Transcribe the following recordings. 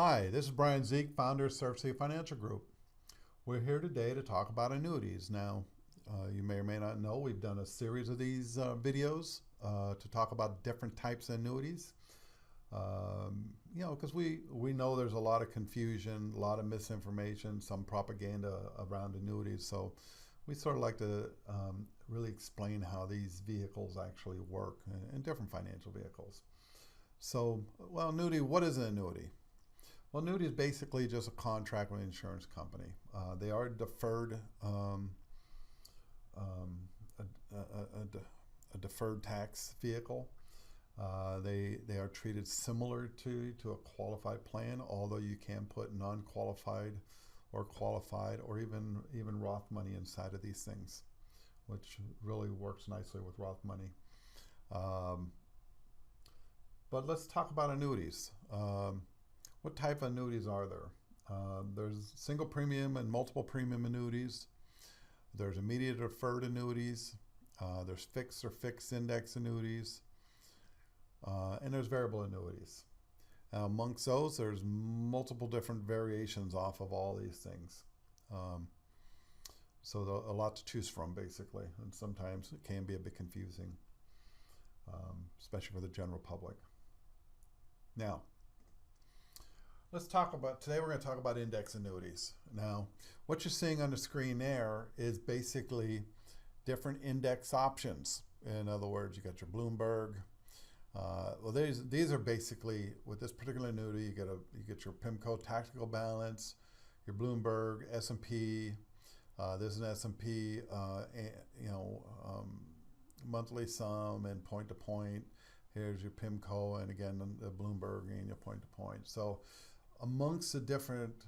Hi, this is Brian Zeke, founder of Surf City Financial Group. We're here today to talk about annuities. Now, you may or may not know we've done a series of these videos to talk about different types of annuities. Because we know there's a lot of confusion, a lot of misinformation, some propaganda around annuities. So we sort of like to really explain how these vehicles actually work in different financial vehicles. So, well, annuity, what is an annuity? Well, annuity is basically just a contract with an insurance company. They are deferred, a deferred tax vehicle. They are treated similar to a qualified plan, although you can put non-qualified or qualified or even Roth money inside of these things, which really works nicely with Roth money. But let's talk about annuities. What type of annuities are there? There's single premium and multiple premium annuities. There's immediate deferred annuities. There's fixed or fixed index annuities. And there's variable annuities. Amongst those, there's multiple different variations off of all these things. So a lot to choose from, basically. And sometimes it can be a bit confusing, especially for the general public. Now, today we're going to talk about index annuities. Now, what you're seeing on the screen there is basically different index options. In other words, you got your Bloomberg. These are basically, with this particular annuity, you get your PIMCO tactical balance, your Bloomberg, S&P. There's an S&P, monthly sum and point to point. Here's your PIMCO, and again, the Bloomberg and your point to point. So amongst the different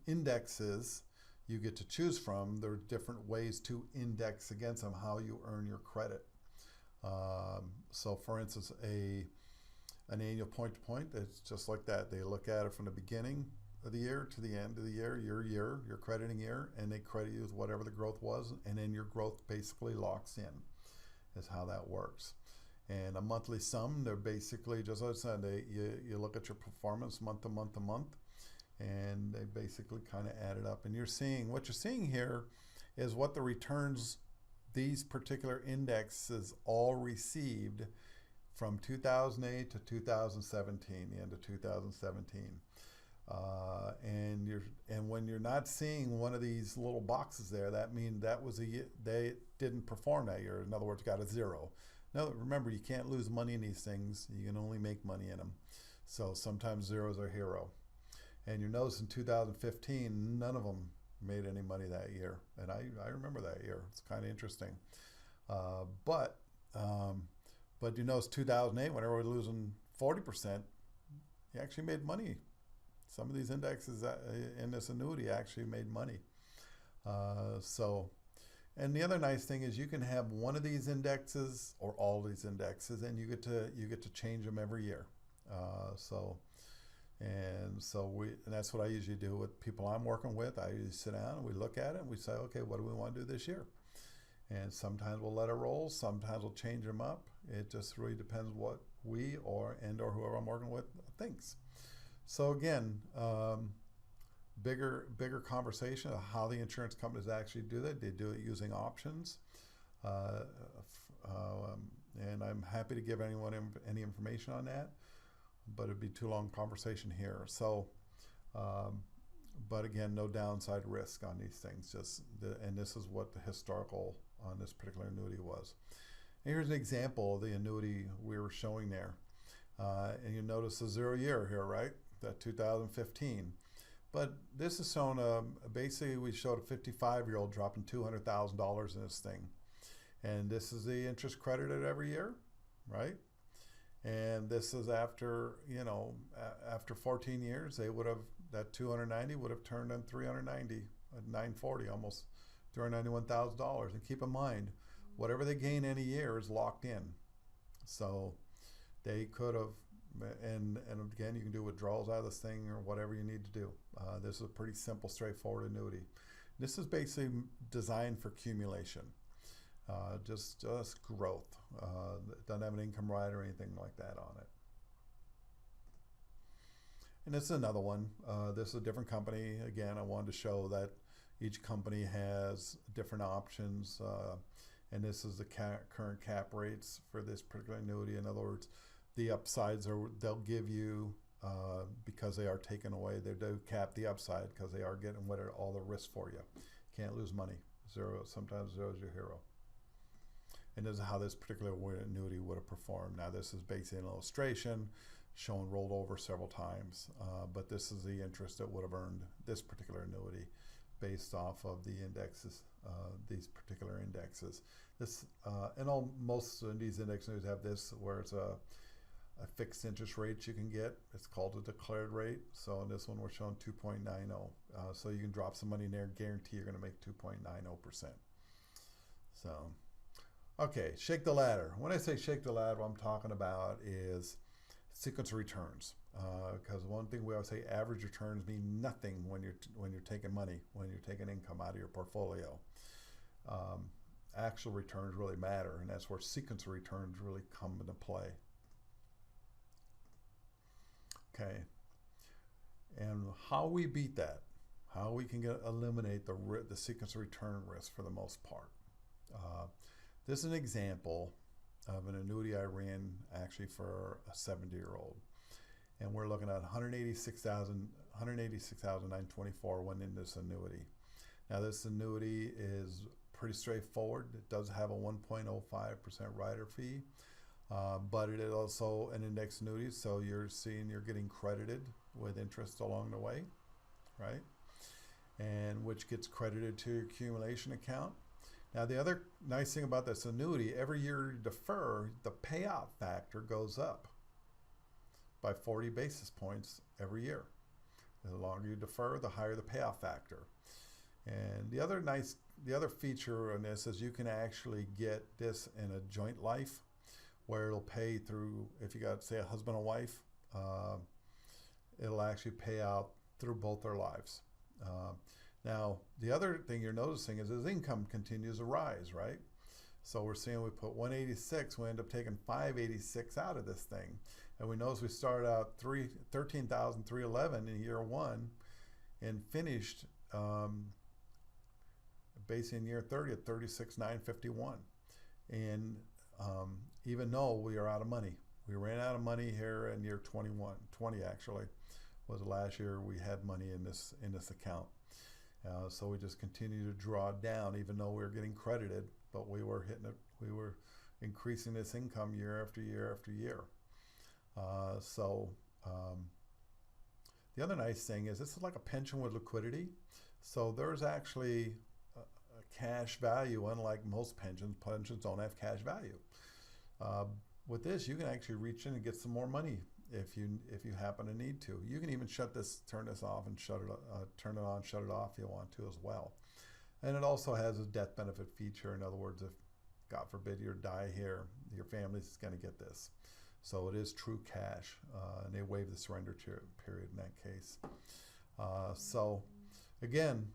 indexes you get to choose from, there are different ways to index against them, how you earn your credit. So for instance, an annual point to point, it's just like that. They look at it from the beginning of the year to the end of the year, your crediting year, and they credit you with whatever the growth was, and then your growth basically locks in, is how that works. And a monthly sum, they're basically, just as I said, you look at your performance month to month to month, and they basically kind of add it up. And what you're seeing here is what the returns these particular indexes all received from 2008 to 2017, the end of 2017. And when you're not seeing one of these little boxes there, that means they didn't perform that year. In other words, got a zero. Now, remember, you can't lose money in these things. You can only make money in them. So sometimes zeros are hero. And you notice in 2015, none of them made any money that year. And I remember that year. It's kind of interesting. But you notice 2008, when everybody was losing 40%, you actually made money. Some of these indexes in this annuity actually made money. And the other nice thing is you can have one of these indexes or all these indexes, and you get to change them every year. And that's what I usually do with people I'm working with. I usually sit down and we look at it and we say, okay, what do we want to do this year? And sometimes we'll let it roll. Sometimes we'll change them up. It just really depends what we or whoever I'm working with thinks. So again, bigger conversation of how the insurance companies actually do that. They do it using options. And I'm happy to give anyone any information on that, but it'd be too long conversation here. So, but again, no downside risk on these things. And this is what the historical on this particular annuity was. And here's an example of the annuity we were showing there. And you notice the 0 year here, right? That 2015. But this is shown, basically we showed a 55-year-old dropping $200,000 in this thing. And this is the interest credited every year, right? And this is after, after 14 years, that 290 would have turned in 390, 940, almost $291,000. And keep in mind, whatever they gain any year is locked in. So they could have, and again, you can do withdrawals out of this thing or whatever you need to do. This is a pretty simple, straightforward annuity. This is basically designed for accumulation, just growth. It doesn't have an income rider or anything like that on it. And this is another one. This is a different company. Again, I wanted to show that each company has different options. And this is the current cap rates for this particular annuity. In other words, the upsides they'll give you because they are taken away. They do cap the upside because they are getting all the risk for you. Can't lose money. Sometimes zero is your hero. And this is how this particular annuity would have performed. Now this is basically an illustration shown rolled over several times, but this is the interest that would have earned this particular annuity based off of the indexes, these particular indexes. This and most of these index annuities have this where it's a fixed interest rate you can get. It's called a declared rate. So in this one we're showing 2.90. So you can drop some money in there, guarantee you're going to make 2.90%. So, okay, shake the ladder. When I say shake the ladder, what I'm talking about is sequence of returns. Because one thing we always say, average returns mean nothing when you're taking money, when you're taking income out of your portfolio. Actual returns really matter, and that's where sequence of returns really come into play. Okay, and how we beat that, how we can eliminate the sequence of return risk for the most part. This is an example of an annuity I ran actually for a 70-year-old. And we're looking at $186,924 went in this annuity. Now this annuity is pretty straightforward. It does have a 1.05% rider fee, but it is also an index annuity, so you're getting credited with interest along the way, right? And which gets credited to your accumulation account. Now the other nice thing about this annuity, every year you defer, the payout factor goes up by 40 basis points every year. The longer you defer, the higher the payoff factor. And the other feature in this is you can actually get this in a joint life where it'll pay through, if you got, say, a husband and wife, it'll actually pay out through both their lives. Now, the other thing you're noticing is his income continues to rise, right? So we're seeing we put 186, we end up taking 586 out of this thing. And we notice we started out 13,311 in year one and finished basically in year 30 at 36,951. And even though we are out of money, we ran out of money here in year 20 actually, was the last year we had money in this account. So we just continue to draw down, even though we were getting credited, but we were increasing this income year after year after year. The other nice thing is this is like a pension with liquidity. So there's actually a cash value, unlike most pensions. Pensions don't have cash value. With this, you can actually reach in and get some more money if you happen to need to. You can even turn this off and turn it on, shut it off if you want to as well. And it also has a death benefit feature. In other words, if God forbid you die here, your family's going to get this. So it is true cash, and they waive the surrender period in that case. So again,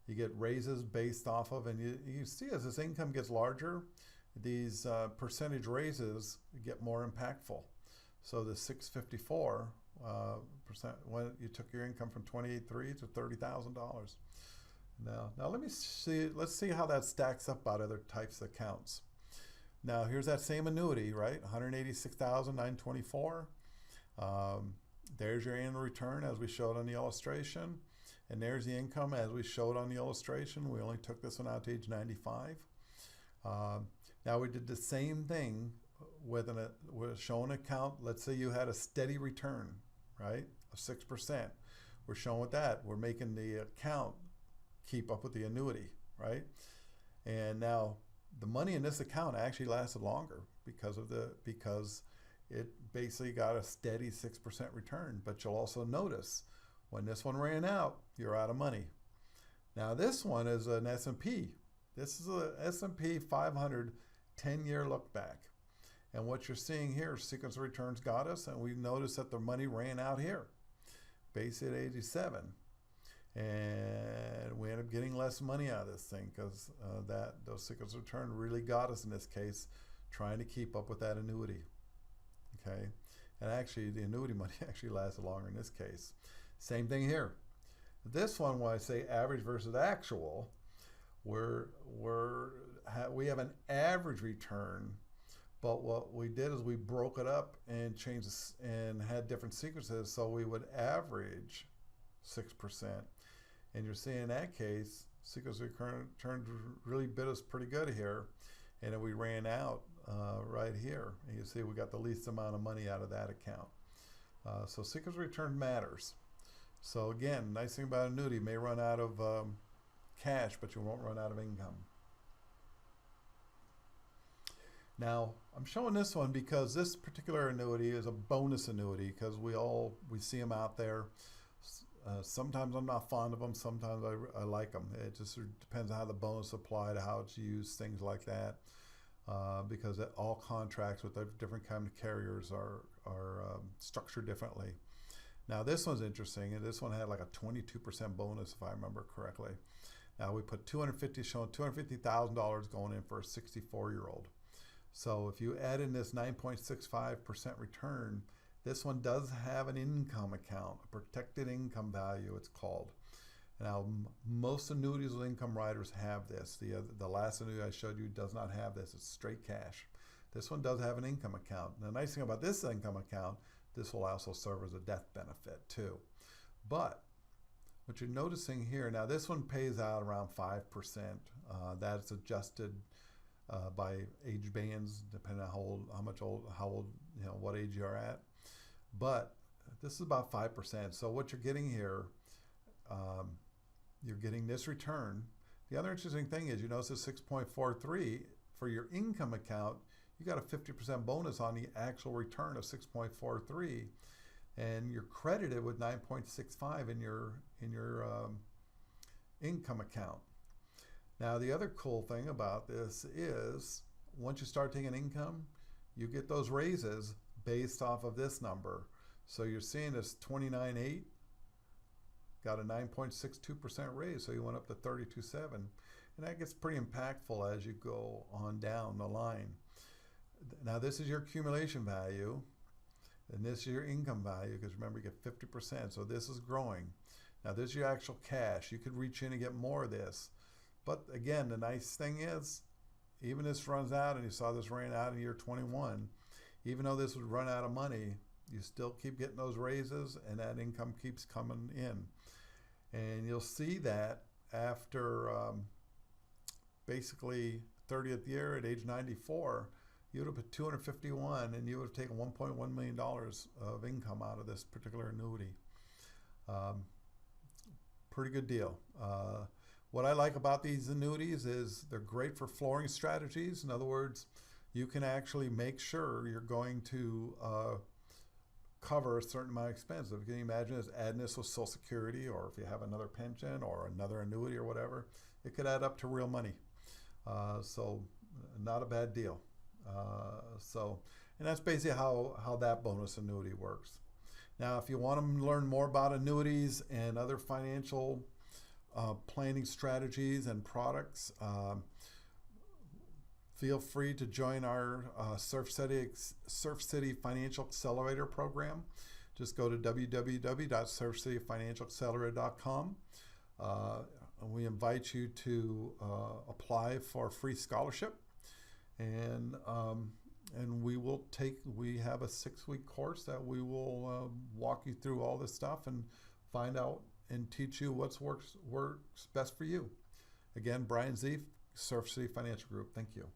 you get raises based off of, and you see as this income gets larger, these percentage raises get more impactful. So the 654 percent when you took your income from $28,300 to $30,000. Now let's see how that stacks up about other types of accounts. Now here's that same annuity, right? $186,924. There's your annual return as we showed on the illustration, and there's the income as we showed on the illustration. We only took this one out to age 95. Now we did the same thing with a showing account. Let's say you had a steady return, right, of 6%. We're showing with that. We're making the account keep up with the annuity, right? And now the money in this account actually lasted longer because it basically got a steady 6% return. But you'll also notice when this one ran out, you're out of money. Now this one is an S&P. This is a S&P 500 10-year look back. And what you're seeing here, sequence of returns got us, and we noticed that the money ran out here, basically at 87. And we ended up getting less money out of this thing because those sequence of return really got us in this case, trying to keep up with that annuity. Okay, And actually, the annuity money actually lasted longer in this case. Same thing here. This one, when I say average versus actual, we have an average return, but what we did is we broke it up and changed and had different sequences, so we would average 6%. And you're seeing in that case, sequence return really bit us pretty good here, and then we ran out right here. And you see we got the least amount of money out of that account. So sequence return matters. So again, nice thing about annuity, you may run out of cash, but you won't run out of income. Now, I'm showing this one because this particular annuity is a bonus annuity, because we see them out there. Sometimes I'm not fond of them, sometimes I like them. It just depends on how the bonus applied, how it's used, things like that. Because all contracts with different kind of carriers are structured differently. Now this one's interesting, and this one had like a 22% bonus if I remember correctly. Now we put showing $250,000 going in for a 64-year-old. So if you add in this 9.65% return, this one does have an income account, a protected income value it's called. Now most annuities with income riders have this. The last annuity I showed you does not have this, it's straight cash. This one does have an income account. The nice thing about this income account, this will also serve as a death benefit too. But what you're noticing here, now this one pays out around 5%. That's adjusted by age bands, depending on how old, what age you're at. But this is about 5%. So what you're getting here, you're getting this return. The other interesting thing is, you notice it's 6.43 for your income account. You got a 50% bonus on the actual return of 6.43, and you're credited with 9.65 in your income account. Now the other cool thing about this is, once you start taking income, you get those raises based off of this number. So you're seeing this 29.8 got a 9.62% raise, so you went up to 32.7, and that gets pretty impactful as you go on down the line. Now this is your accumulation value, and this is your income value, because remember, you get 50%, so this is growing. Now this is your actual cash. You could reach in and get more of this, but again, the nice thing is, even this runs out, and you saw this ran out in year 21, even though this would run out of money, you still keep getting those raises, and that income keeps coming in. And you'll see that after basically 30th year at age 94, you would have put 251, and you would have taken $1.1 million of income out of this particular annuity. Pretty good deal. What I like about these annuities is they're great for flooring strategies. In other words, you can actually make sure you're going to cover a certain amount of expense. If you can imagine is adding this with Social Security, or if you have another pension or another annuity or whatever, it could add up to real money. So not a bad deal. And that's basically how that bonus annuity works. Now, if you want to learn more about annuities and other financial planning strategies and products, feel free to join our Surf City Financial Accelerator program. Just go to www.surfcityfinancialaccelerator.com. We invite you to apply for a free scholarship, and we have a 6-week course that we will walk you through all this stuff and find out and teach you what works best for you. Again, Brian Zeef, Surf City Financial Group. Thank you.